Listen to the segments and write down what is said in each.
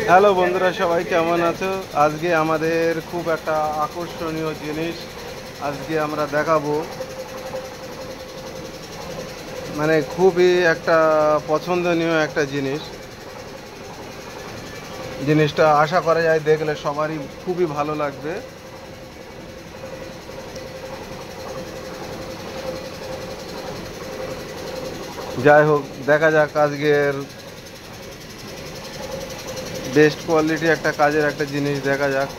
Hello বন্ধুরা, সবাই কেমন আছো? আজকে আমাদের খুব একটা আকর্ষণীয় জিনিস আজকে আমরা দেখাবো। মানে খুবই একটা পছন্দনীয় একটা জিনিসটা আশা করা যায় দেখলে সবারই খুবই ভালো লাগবে। যাই হোক, দেখা যাক আজকের বেস্ট কোয়ালিটি একটা কাজের একটা জিনিস দেখা যাক,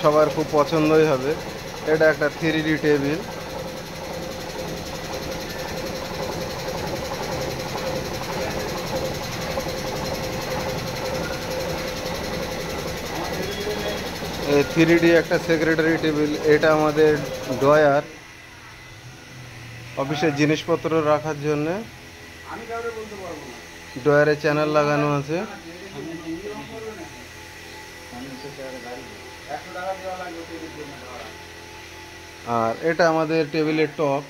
সবার খুব পছন্দই হবে। এটা একটা 3D টেবিল। এই 3D একটা সেক্রেটারি টেবিল। এটা আমাদের ড্রয়ার, অফিসের জিনিসপত্র রাখার জন্যে। ড্রয়ারে চ্যানেল লাগানো আছে। আর এটা আমাদের টেবিলের টপ।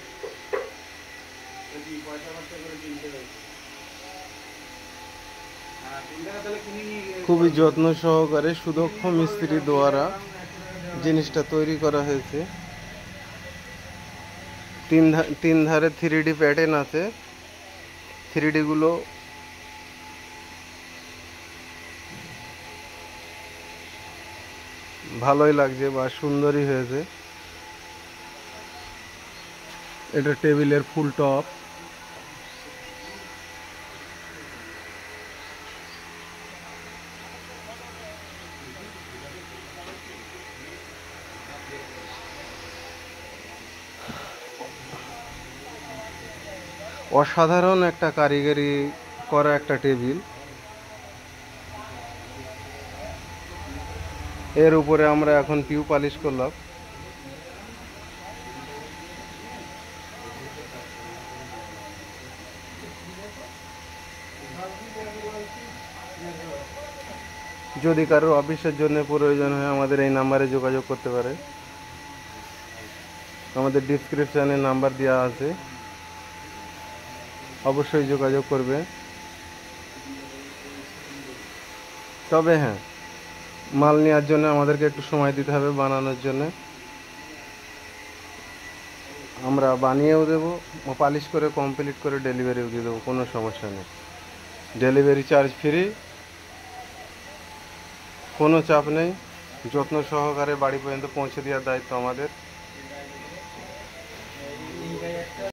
খুবই যত্ন সহকারে সুদক্ষ মিস্ত্রি দ্বারা জিনিসটা তৈরি করা হয়েছে। তিন ধারে 3D প্যাটার্ন আছে। 3D গুলো ভালোই লাগছে বা সুন্দরই হয়েছে। এটা টেবিলের ফুল টপ। অসাধারণ একটা কারিগরি করা একটা টেবিল। এর উপরে আমরা এখন পিউ পালিশ করলাম। যদি কারো অফিসের জন্য প্রয়োজন হয় আমাদের এই নাম্বারে যোগাযোগ করতে পারে। আমাদের ডিসক্রিপশানে নাম্বার দেওয়া আছে, অবশ্যই যোগাযোগ করবে। তবে হ্যাঁ, মাল নেওয়ার জন্য আমাদেরকে একটু সময় দিতে হবে বানানোর জন্য। আমরা বানিয়েও দেবো, পালিশ করে কমপ্লিট করে ডেলিভারিও দিয়ে দেবো, কোনো সমস্যা নেই। ডেলিভারি চার্জ ফ্রি, কোনো চাপ নেই। যত্ন সহকারে বাড়ি পর্যন্ত পৌঁছে দেওয়ার দায়িত্ব আমাদের।